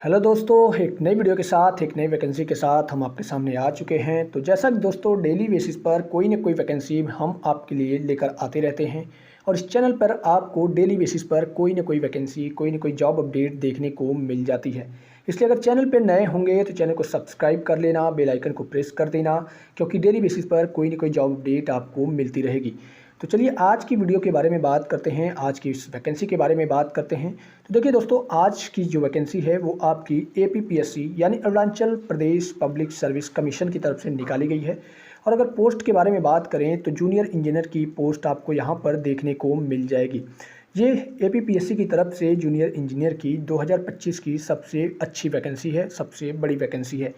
Hello दोस्तों, एक नई वीडियो के साथ एक नई वैकेंसी के साथ हम आपके सामने आ चुके हैं। तो जैसा कि दोस्तों डेली बेसिस पर कोई ना कोई वैकेंसी हम आपके लिए लेकर आते रहते हैं और इस चैनल पर आपको डेली बेसिस पर कोई ना कोई वैकेंसी कोई ना कोई जॉब अपडेट देखने को मिल जाती है। इसलिए अगर चैनल पर नए होंगे तो चैनल को सब्सक्राइब कर लेना, बेल आइकन को प्रेस कर देना, क्योंकि डेली बेसिस पर कोई ना कोई जॉब अपडेट आपको मिलती रहेगी। तो चलिए आज की वीडियो के बारे में बात करते हैं, आज की इस वैकेंसी के बारे में बात करते हैं। तो देखिए दोस्तों, आज की जो वैकेंसी है वो आपकी APPSC यानी Arunachal Pradesh public service commission की तरफ से निकाली गई है। और अगर पोस्ट के बारे में बात करें तो जूनियर इंजीनियर की पोस्ट आपको यहाँ पर देखने को मिल जाएगी। ये APPSC की तरफ से जूनियर इंजीनियर की 2025 की सबसे अच्छी वैकेंसी है, सबसे बड़ी वैकेंसी है।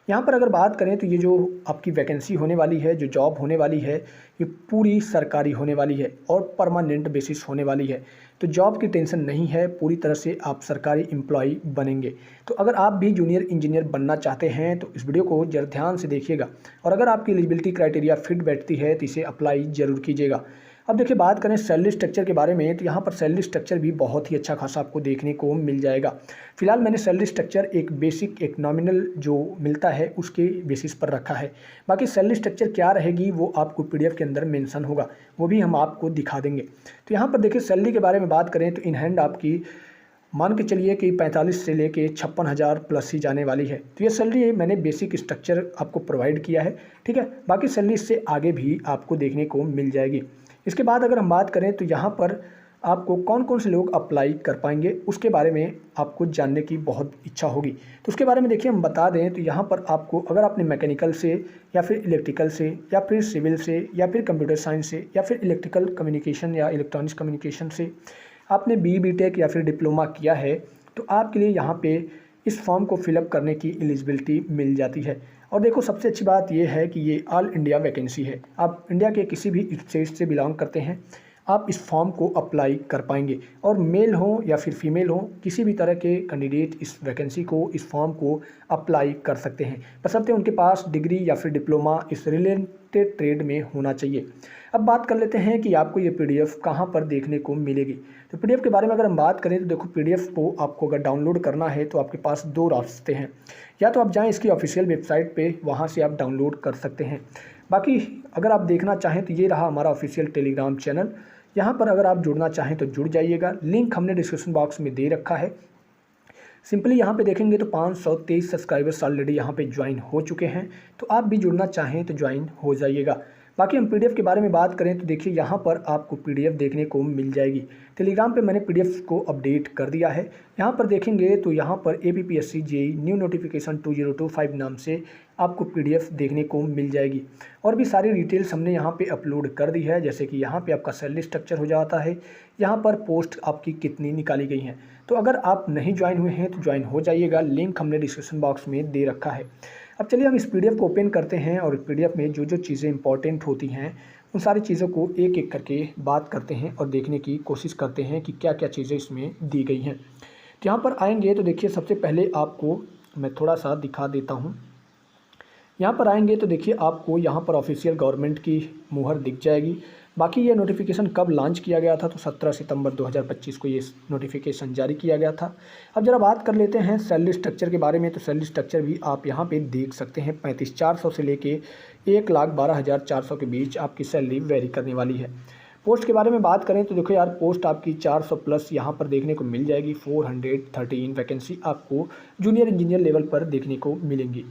यहाँ पर अगर बात करें तो ये जो आपकी वैकेंसी होने वाली है, जो जॉब होने वाली है, ये पूरी सरकारी होने वाली है और परमानेंट बेसिस होने वाली है। तो जॉब की टेंशन नहीं है, पूरी तरह से आप सरकारी एम्प्लॉय बनेंगे। तो अगर आप भी जूनियर इंजीनियर बनना चाहते हैं तो इस वीडियो को जरा ध्यान से देखिएगा और अगर आपकी एलिजिबिलिटी क्राइटेरिया फिट बैठती है तो इसे अप्लाई ज़रूर कीजिएगा। अब देखिए, बात करें सैलरी स्ट्रक्चर के बारे में तो यहाँ पर सैलरी स्ट्रक्चर भी बहुत ही अच्छा खासा आपको देखने को मिल जाएगा। फिलहाल मैंने सैलरी स्ट्रक्चर एक बेसिक एक नॉमिनल जो मिलता है उसके बेसिस पर रखा है। बाकी सैलरी स्ट्रक्चर क्या रहेगी वो आपको PDF के अंदर मेंशन होगा, वो भी हम आपको दिखा देंगे। तो यहाँ पर देखिए, सैलरी के बारे में बात करें तो इन हैंड आपकी मान के चलिए कि 45 से लेके 56,000 प्लस ही जाने वाली है। तो ये सैलरी मैंने बेसिक स्ट्रक्चर आपको प्रोवाइड किया है, ठीक है। बाकी सैलरी इससे आगे भी आपको देखने को मिल जाएगी। इसके बाद अगर हम बात करें तो यहाँ पर आपको कौन कौन से लोग अप्लाई कर पाएंगे उसके बारे में आपको जानने की बहुत इच्छा होगी। तो उसके बारे में देखिए हम बता दें तो यहाँ पर आपको अगर आपने मैकेनिकल से या फिर इलेक्ट्रिकल से या फिर सिविल से या फिर कंप्यूटर साइंस से या फिर इलेक्ट्रिकल कम्युनिकेशन या इलेक्ट्रॉनिक्स कम्युनिकेशन से आपने BTech या फिर डिप्लोमा किया है तो आपके लिए यहाँ पे इस फॉर्म को फिलअप करने की एलिजिबिलिटी मिल जाती है। और देखो, सबसे अच्छी बात यह है कि ये ऑल इंडिया वैकेंसी है। आप इंडिया के किसी भी स्टेट से बिलोंग करते हैं, आप इस फॉर्म को अप्लाई कर पाएंगे। और मेल हो या फिर फीमेल हो, किसी भी तरह के कैंडिडेट इस वैकेंसी को, इस फॉर्म को अप्लाई कर सकते हैं, बशर्ते उनके पास डिग्री या फिर डिप्लोमा इस रिलेटेड ट्रेड में होना चाहिए। अब बात कर लेते हैं कि आपको ये PDF कहाँ पर देखने को मिलेगी। तो PDF के बारे में अगर हम बात करें तो देखो, PDF को आपको अगर डाउनलोड करना है तो आपके पास दो रास्ते हैं। या तो आप जाएं इसकी ऑफिशियल वेबसाइट पे, वहाँ से आप डाउनलोड कर सकते हैं। बाकी अगर आप देखना चाहें तो ये रहा हमारा ऑफिशियल टेलीग्राम चैनल। यहाँ पर अगर आप जुड़ना चाहें तो जुड़ जाइएगा, लिंक हमने डिस्क्रिप्शन बॉक्स में दे रखा है। सिंपली यहाँ पे देखेंगे तो 523 सब्सक्राइबर्स ऑलरेडी यहाँ पे ज्वाइन हो चुके हैं। तो आप भी जुड़ना चाहें तो ज्वाइन हो जाइएगा। बाकी हम PDF के बारे में बात करें तो देखिए, यहाँ पर आपको PDF देखने को मिल जाएगी। टेलीग्राम पे मैंने PDF को अपडेट कर दिया है। यहाँ पर देखेंगे तो यहाँ पर APPSC JEE न्यू नोटिफिकेशन 2025 नाम से आपको PDF देखने को मिल जाएगी। और भी सारी डिटेल्स हमने यहाँ पे अपलोड कर दी है, जैसे कि यहाँ पे आपका सैलरी स्ट्रक्चर हो जाता है, यहाँ पर पोस्ट आपकी कितनी निकाली गई हैं। तो अगर आप नहीं ज्वाइन हुए हैं तो ज्वाइन हो जाइएगा, लिंक हमने डिस्क्रिप्शन बॉक्स में दे रखा है। अब चलिए हम इस PDF को ओपन करते हैं और PDF में जो जो चीज़ें इंपॉर्टेंट होती हैं उन सारी चीज़ों को एक एक करके बात करते हैं और देखने की कोशिश करते हैं कि क्या क्या चीज़ें इसमें दी गई हैं। तो यहाँ पर आएंगे तो देखिए, सबसे पहले आपको मैं थोड़ा सा दिखा देता हूँ। यहाँ पर आएंगे तो देखिए, आपको यहाँ पर ऑफिशियल गवर्नमेंट की मुहर दिख जाएगी। बाकी ये नोटिफिकेशन कब लॉन्च किया गया था तो 17 सितंबर 2025 को ये नोटिफिकेशन जारी किया गया था। अब जरा बात कर लेते हैं सैलरी स्ट्रक्चर के बारे में। तो सैलरी स्ट्रक्चर भी आप यहाँ पे देख सकते हैं, 35,400 से लेके 1,12,400 के बीच आपकी सैलरी वेरी करने वाली है। पोस्ट के बारे में बात करें तो देखो यार, पोस्ट आपकी 400 प्लस यहाँ पर देखने को मिल जाएगी। 413 वैकेंसी आपको जूनियर इंजीनियर लेवल पर देखने को मिलेंगी।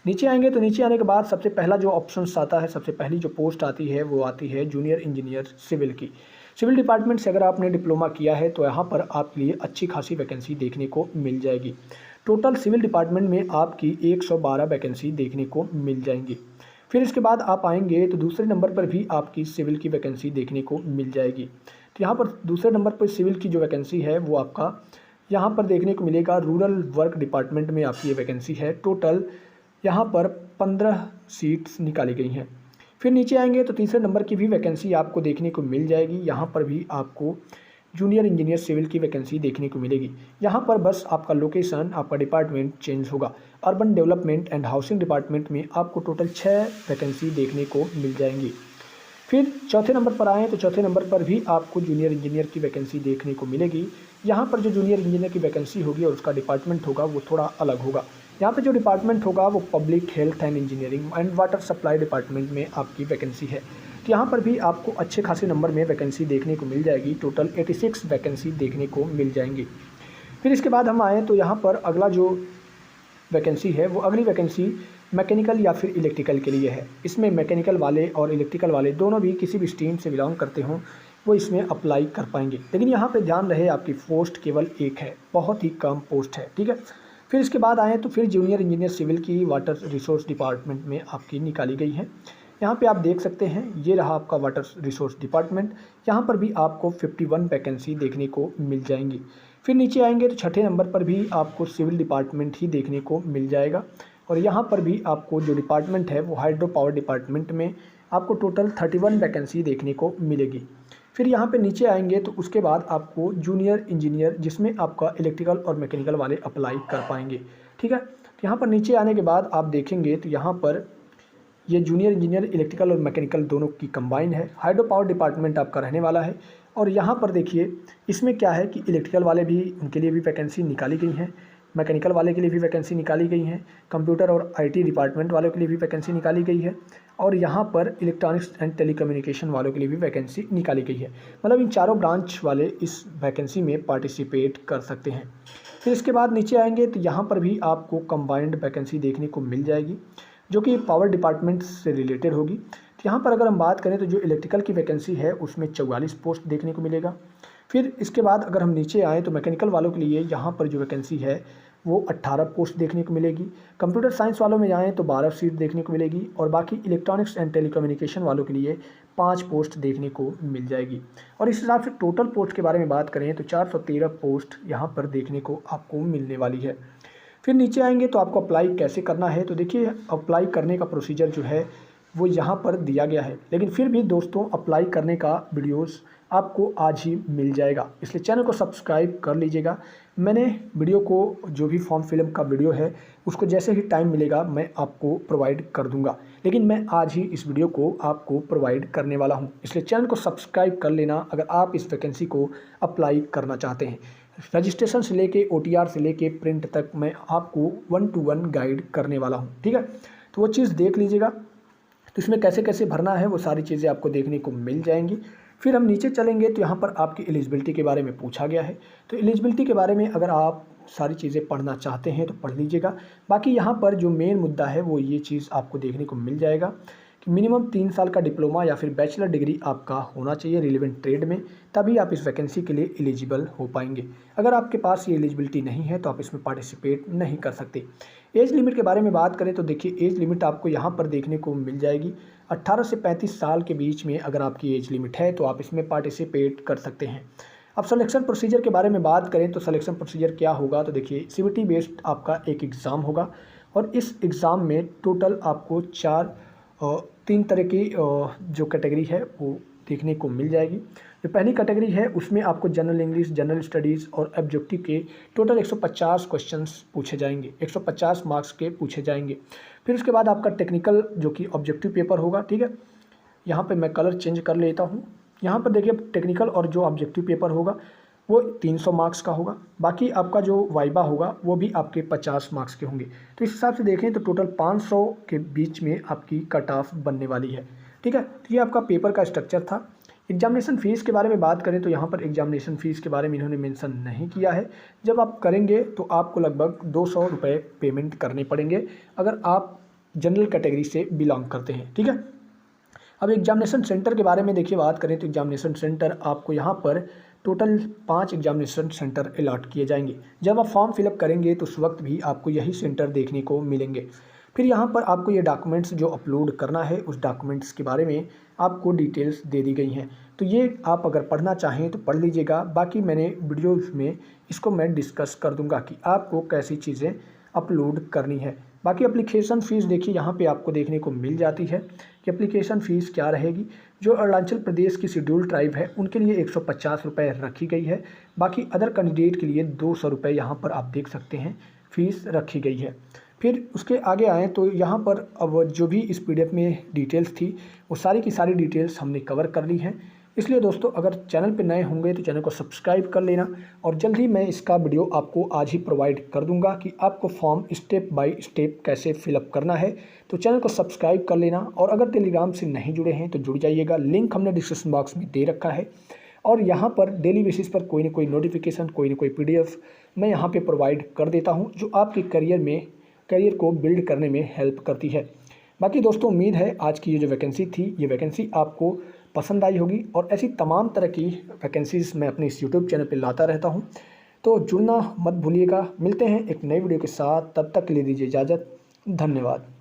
नीचे आएंगे तो नीचे आने के बाद सबसे पहला जो ऑप्शन आता है, सबसे पहली जो पोस्ट आती है वो आती है जूनियर इंजीनियर सिविल की। सिविल डिपार्टमेंट से अगर आपने डिप्लोमा किया है तो यहाँ पर आपके लिए अच्छी खासी वैकेंसी देखने को मिल जाएगी। टोटल सिविल डिपार्टमेंट में आपकी 112 वैकेंसी देखने को मिल जाएंगी। फिर इसके बाद आप आएंगे तो दूसरे नंबर पर भी आपकी सिविल की वैकेंसी देखने को मिल जाएगी। तो यहाँ पर दूसरे नंबर पर सिविल की जो वैकेंसी है वो आपका यहाँ पर देखने को मिलेगा। रूरल वर्क डिपार्टमेंट में आपकी ये वैकेंसी है। टोटल यहाँ पर 15 सीट्स निकाली गई हैं। फिर नीचे आएंगे तो तीसरे नंबर की भी वैकेंसी आपको देखने को मिल जाएगी। यहाँ पर भी आपको जूनियर इंजीनियर सिविल की वैकेंसी देखने को मिलेगी। यहाँ पर बस आपका लोकेशन, आपका डिपार्टमेंट चेंज होगा। Urban development and housing department में आपको टोटल 6 वैकेंसी देखने को मिल जाएंगी। फिर चौथे नंबर पर आएँ तो चौथे नंबर पर भी आपको जूनियर इंजीनियर की वैकेंसी देखने को मिलेगी। यहाँ पर जो जूनियर इंजीनियर की वैकेंसी होगी और उसका डिपार्टमेंट होगा वो थोड़ा अलग होगा। यहाँ पे जो डिपार्टमेंट होगा वो public health and engineering and water supply department में आपकी वैकेंसी है। तो यहाँ पर भी आपको अच्छे खासे नंबर में वैकेंसी देखने को मिल जाएगी। टोटल 86 वैकेंसी देखने को मिल जाएंगी। फिर इसके बाद हम आएँ तो यहाँ पर अगला जो वैकेंसी है वो अगली वैकेंसी मैकेनिकल या फिर इलेक्ट्रिकल के लिए है। इसमें मैकेनिकल वाले और इलेक्ट्रिकल वाले दोनों भी किसी भी स्ट्रीम से बिलोंग करते हों वो इसमें अप्लाई कर पाएंगे। लेकिन यहाँ पे ध्यान रहे आपकी पोस्ट केवल एक है, बहुत ही कम पोस्ट है, ठीक है। फिर इसके बाद आएँ तो फिर जूनियर इंजीनियर सिविल की वाटर रिसोर्स डिपार्टमेंट में आपकी निकाली गई है। यहाँ पे आप देख सकते हैं ये रहा आपका वाटर रिसोर्स डिपार्टमेंट। यहाँ पर भी आपको 51 वैकेंसी देखने को मिल जाएंगी। फिर नीचे आएंगे तो छठे नंबर पर भी आपको सिविल डिपार्टमेंट ही देखने को मिल जाएगा। और यहाँ पर भी आपको जो डिपार्टमेंट है वो हाइड्रो पावर डिपार्टमेंट में आपको टोटल 31 वैकेंसी देखने को मिलेगी। फिर यहाँ पे नीचे आएंगे तो उसके बाद आपको जूनियर इंजीनियर जिसमें आपका इलेक्ट्रिकल और मैकेनिकल वाले अप्लाई कर पाएंगे, ठीक है। तो यहाँ पर नीचे आने के बाद आप देखेंगे तो यहाँ पर ये जूनियर इंजीनियर इलेक्ट्रिकल और मैकेनिकल दोनों की कंबाइन है। हाइड्रो पावर डिपार्टमेंट आपका रहने वाला है। और यहाँ पर देखिए इसमें क्या है कि इलेक्ट्रिकल वाले भी उनके लिए भी वैकेंसी निकाली गई हैं, मैकेनिकल वाले के लिए भी वैकेंसी निकाली गई हैं, कंप्यूटर और आईटी डिपार्टमेंट वालों के लिए भी वैकेंसी निकाली गई है, और यहाँ पर इलेक्ट्रॉनिक्स एंड टेलीकम्युनिकेशन वालों के लिए भी वैकेंसी निकाली गई है। मतलब इन चारों ब्रांच वाले इस वैकेंसी में पार्टिसिपेट कर सकते हैं। फिर इसके बाद नीचे आएंगे तो यहाँ पर भी आपको कंबाइंड वैकेंसी देखने को मिल जाएगी जो कि पावर डिपार्टमेंट से रिलेटेड होगी। तो यहाँ पर अगर हम बात करें तो जो इलेक्ट्रिकल की वैकेंसी है उसमें 44 पोस्ट देखने को मिलेगा। फिर इसके बाद अगर हम नीचे आएँ तो मैकेनिकल वालों के लिए यहाँ पर जो वैकेंसी है वो 18 पोस्ट देखने को मिलेगी। कंप्यूटर साइंस वालों में जाएँ तो 12 सीट देखने को मिलेगी। और बाकी इलेक्ट्रॉनिक्स एंड टेलीकम्युनिकेशन वालों के लिए 5 पोस्ट देखने को मिल जाएगी। और इस हिसाब से टोटल पोस्ट के बारे में बात करें तो 413 पोस्ट यहाँ पर देखने को आपको मिलने वाली है। फिर नीचे आएंगे तो आपको अप्लाई कैसे करना है। तो देखिए अप्लाई करने का प्रोसीजर जो है वो यहाँ पर दिया गया है। लेकिन फिर भी दोस्तों अप्लाई करने का वीडियोस आपको आज ही मिल जाएगा, इसलिए चैनल को सब्सक्राइब कर लीजिएगा। मैंने वीडियो को जो भी फॉर्म फिलअप का वीडियो है उसको जैसे ही टाइम मिलेगा मैं आपको प्रोवाइड कर दूंगा। लेकिन मैं आज ही इस वीडियो को आपको प्रोवाइड करने वाला हूँ, इसलिए चैनल को सब्सक्राइब कर लेना अगर आप इस वैकेंसी को अप्लाई करना चाहते हैं। रजिस्ट्रेशन से लेके OTR से लेके प्रिंट तक मैं आपको 1-to-1 गाइड करने वाला हूँ, ठीक है। तो वो चीज़ देख लीजिएगा। तो इसमें कैसे कैसे भरना है वो सारी चीज़ें आपको देखने को मिल जाएंगी। फिर हम नीचे चलेंगे तो यहाँ पर आपकी एलिजिबिलिटी के बारे में पूछा गया है। तो एलिजिबिलिटी के बारे में अगर आप सारी चीज़ें पढ़ना चाहते हैं तो पढ़ लीजिएगा। बाकी यहाँ पर जो मेन मुद्दा है वो ये चीज़ आपको देखने को मिल जाएगा कि मिनिमम 3 साल का डिप्लोमा या फिर बैचलर डिग्री आपका होना चाहिए रिलेवेंट ट्रेड में, तभी आप इस वैकेंसी के लिए एलिजिबल हो पाएंगे। अगर आपके पास ये एलिजिबिलिटी नहीं है तो आप इसमें पार्टिसिपेट नहीं कर सकते। एज लिमिट के बारे में बात करें तो देखिए एज लिमिट आपको यहाँ पर देखने को मिल जाएगी 18 से 35 साल के बीच में अगर आपकी एज लिमिट है तो आप इसमें पार्टिसिपेट कर सकते हैं। अब सिलेक्शन प्रोसीजर के बारे में बात करें तो सिलेक्शन प्रोसीजर क्या होगा। तो देखिए CBT बेस्ड आपका एक एग्ज़ाम होगा और इस एग्ज़ाम में टोटल आपको 3 तरह की जो कैटेगरी है वो देखने को मिल जाएगी। जो पहली कैटेगरी है उसमें आपको जनरल इंग्लिश, जनरल स्टडीज़ और ऑब्जेक्टिव के टोटल 150 क्वेश्चंस पूछे जाएंगे, 150 मार्क्स के पूछे जाएंगे। फिर उसके बाद आपका टेक्निकल जो कि ऑब्जेक्टिव पेपर होगा, ठीक है। यहाँ पे मैं कलर चेंज कर लेता हूँ। यहाँ पर देखिए टेक्निकल और जो ऑब्जेक्टिव पेपर होगा वो 300 मार्क्स का होगा। बाकी आपका जो वाइवा होगा वो भी आपके 50 मार्क्स के होंगे। तो इस हिसाब से देखें तो टोटल 500 के बीच में आपकी कट ऑफ बनने वाली है, ठीक है। तो ये आपका पेपर का स्ट्रक्चर था। एग्जामिनेशन फ़ीस के बारे में बात करें तो यहाँ पर एग्जामिनेशन फ़ीस के बारे में इन्होंने मेंशन नहीं किया है। जब आप करेंगे तो आपको लगभग 200 रुपये पेमेंट करने पड़ेंगे अगर आप जनरल कैटेगरी से बिलोंग करते हैं, ठीक है। अब एग्जामिनेशन सेंटर के बारे में देखिए बात करें तो एग्जामिनेशन सेंटर आपको यहाँ पर टोटल 5 एग्जामिनेशन सेंटर अलॉट किए जाएंगे। जब आप फॉर्म फिलअप करेंगे तो उस वक्त भी आपको यही सेंटर देखने को मिलेंगे। फिर यहाँ पर आपको ये डॉक्यूमेंट्स जो अपलोड करना है उस डॉक्यूमेंट्स के बारे में आपको डिटेल्स दे दी गई हैं। तो ये आप अगर पढ़ना चाहें तो पढ़ लीजिएगा। बाकी मैंने वीडियोज़ में इसको मैं डिस्कस कर दूंगा कि आपको कैसी चीज़ें अपलोड करनी है। बाकी एप्लीकेशन फ़ीस देखिए यहाँ पे आपको देखने को मिल जाती है कि एप्लीकेशन फ़ीस क्या रहेगी। जो अरुणाचल प्रदेश की शेड्यूल ट्राइब है उनके लिए 150 रुपये रखी गई है। बाकी अदर कैंडिडेट के लिए 200 रुपये यहाँ पर आप देख सकते हैं फ़ीस रखी गई है। फिर उसके आगे आएँ तो यहाँ पर अब जो भी इस PDF में डिटेल्स थी वो सारी की सारी डिटेल्स हमने कवर कर ली हैं। इसलिए दोस्तों अगर चैनल पे नए होंगे तो चैनल को सब्सक्राइब कर लेना और जल्द ही मैं इसका वीडियो आपको आज ही प्रोवाइड कर दूंगा कि आपको फॉर्म स्टेप बाय स्टेप कैसे फिलअप करना है। तो चैनल को सब्सक्राइब कर लेना और अगर टेलीग्राम से नहीं जुड़े हैं तो जुड़ जाइएगा, लिंक हमने डिस्क्रिप्शन बॉक्स में दे रखा है। और यहाँ पर डेली बेसिस पर कोई ना कोई नोटिफिकेशन, कोई ना कोई PDF मैं यहाँ पे प्रोवाइड कर देता हूँ जो आपके करियर को बिल्ड करने में हेल्प करती है। बाकी दोस्तों उम्मीद है आज की ये जो वैकेंसी थी, ये वैकेंसी आपको पसंद आई होगी और ऐसी तमाम तरह की वैकेंसीज मैं अपने इस यूट्यूब चैनल पे लाता रहता हूँ। तो जुड़ना मत भूलिएगा। मिलते हैं एक नई वीडियो के साथ, तब तक के लिए दीजिए इजाज़त। धन्यवाद।